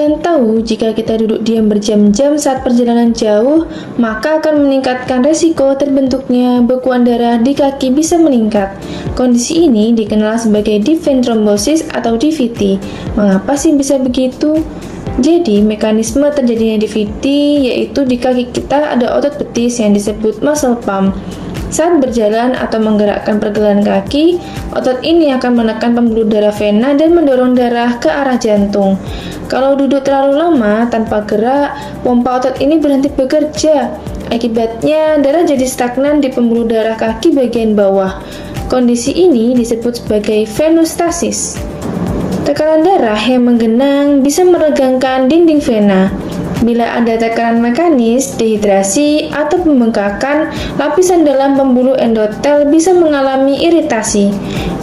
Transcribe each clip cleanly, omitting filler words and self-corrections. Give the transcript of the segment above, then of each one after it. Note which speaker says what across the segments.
Speaker 1: kalian tahu jika kita duduk diam berjam-jam saat perjalanan jauh, maka akan meningkatkan resiko terbentuknya bekuan darah di kaki bisa meningkat. Kondisi ini dikenal sebagai deep vein thrombosis atau DVT. Mengapa sih bisa begitu? Jadi, mekanisme terjadinya DVT yaitu di kaki kita ada otot betis yang disebut muscle pump. Saat berjalan atau menggerakkan pergelangan kaki, otot ini akan menekan pembuluh darah vena dan mendorong darah ke arah jantung. Kalau duduk terlalu lama tanpa gerak, pompa otot ini berhenti bekerja. Akibatnya, darah jadi stagnan di pembuluh darah kaki bagian bawah. Kondisi ini disebut sebagai venustasis. Tekanan darah yang menggenang bisa meregangkan dinding vena. Bila ada tekanan mekanis, dehidrasi, atau pembengkakan, lapisan dalam pembuluh endotel bisa mengalami iritasi.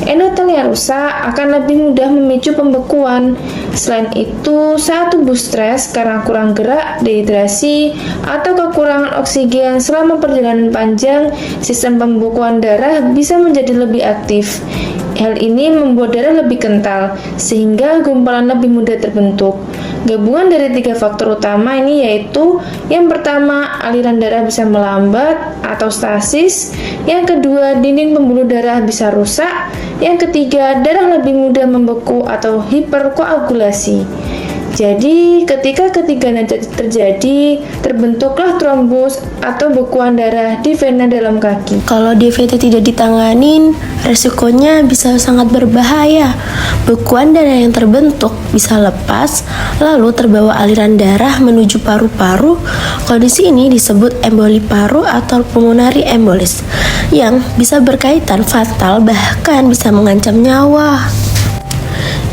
Speaker 1: Endotel yang rusak akan lebih mudah memicu pembekuan. Selain itu, saat tubuh stres karena kurang gerak, dehidrasi, atau kekurangan oksigen selama perjalanan panjang, sistem pembekuan darah bisa menjadi lebih aktif. Hal ini membuat darah lebih kental, sehingga gumpalan lebih mudah terbentuk. Gabungan dari 3 faktor utama ini yaitu yang pertama, aliran darah bisa melambat atau stasis, yang kedua, dinding pembuluh darah bisa rusak, yang ketiga, darah lebih mudah membeku atau hiperkoagulasi. Jadi, ketika ketiganya terjadi, terbentuklah trombus atau bekuan darah di vena dalam kaki.
Speaker 2: Kalau DVT tidak ditanganin, resikonya bisa sangat berbahaya. Bekuan darah yang terbentuk bisa lepas, lalu terbawa aliran darah menuju paru-paru. Kondisi ini disebut emboli paru atau pulmonary embolis, yang bisa berkaitan fatal bahkan bisa mengancam nyawa.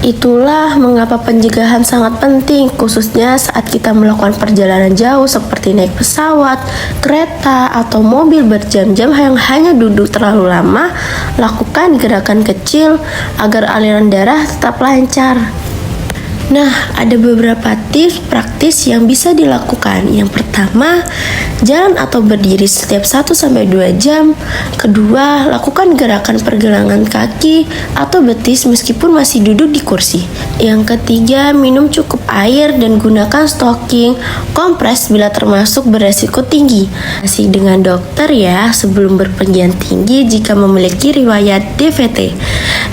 Speaker 2: Itulah mengapa pencegahan sangat penting, khususnya saat kita melakukan perjalanan jauh seperti naik pesawat, kereta, atau mobil berjam-jam yang hanya duduk terlalu lama. Lakukan gerakan kecil agar aliran darah tetap lancar. Nah, ada beberapa tips praktis yang bisa dilakukan. Yang pertama, jalan atau berdiri setiap 1-2 jam. Kedua, lakukan gerakan pergelangan kaki atau betis meskipun masih duduk di kursi. Yang ketiga, minum cukup air dan gunakan stocking kompres bila termasuk beresiko tinggi. Masih dengan dokter ya sebelum berpergian tinggi jika memiliki riwayat DVT.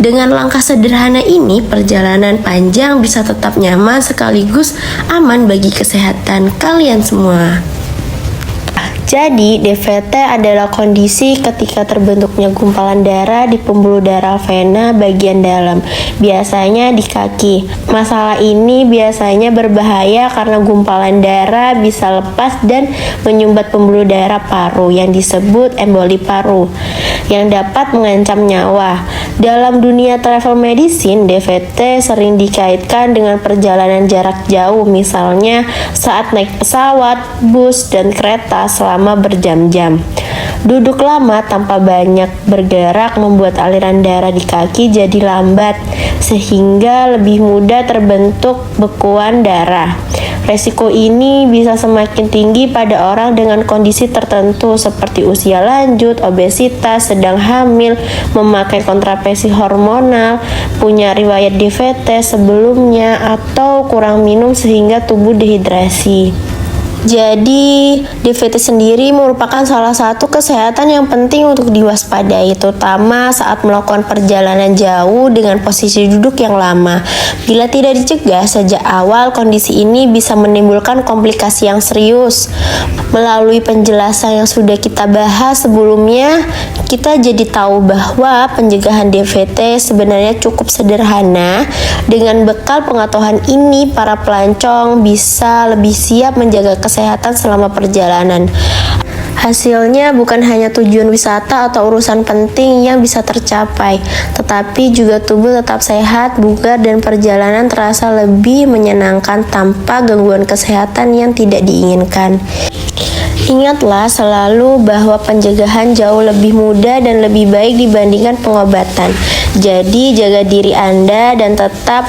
Speaker 2: Dengan langkah sederhana ini, perjalanan panjang bisa tetap nyaman sekaligus aman bagi kesehatan kalian semua. Jadi, DVT adalah kondisi ketika terbentuknya gumpalan darah di pembuluh darah vena bagian dalam, biasanya di kaki. Masalah ini biasanya berbahaya karena gumpalan darah bisa lepas dan menyumbat pembuluh darah paru yang disebut emboli paru, yang dapat mengancam nyawa. Dalam dunia travel medicine, DVT sering dikaitkan dengan perjalanan jarak jauh, misalnya saat naik pesawat, bus, dan kereta selama berjam-jam. Duduk lama tanpa banyak bergerak membuat aliran darah di kaki jadi lambat, sehingga lebih mudah terbentuk bekuan darah. Resiko ini bisa semakin tinggi pada orang dengan kondisi tertentu seperti usia lanjut, obesitas, sedang hamil, memakai kontrasepsi hormonal, punya riwayat DVT sebelumnya, atau kurang minum sehingga tubuh dehidrasi. Jadi, DVT sendiri merupakan salah satu kesehatan yang penting untuk diwaspadai, terutama saat melakukan perjalanan jauh dengan posisi duduk yang lama. Bila tidak dicegah sejak awal, kondisi ini bisa menimbulkan komplikasi yang serius. Melalui penjelasan yang sudah kita bahas sebelumnya, kita jadi tahu bahwa pencegahan DVT sebenarnya cukup sederhana. Dengan bekal pengetahuan ini, para pelancong bisa lebih siap menjaga kesehatan selama perjalanan. Hasilnya bukan hanya tujuan wisata atau urusan penting yang bisa tercapai, tetapi juga tubuh tetap sehat, bugar, dan perjalanan terasa lebih menyenangkan tanpa gangguan kesehatan yang tidak diinginkan. Ingatlah selalu bahwa pencegahan jauh lebih mudah dan lebih baik dibandingkan pengobatan. Jadi jaga diri Anda dan tetap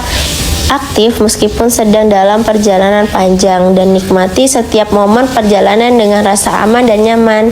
Speaker 2: aktif meskipun sedang dalam perjalanan panjang, dan nikmati setiap momen perjalanan dengan rasa aman dan nyaman.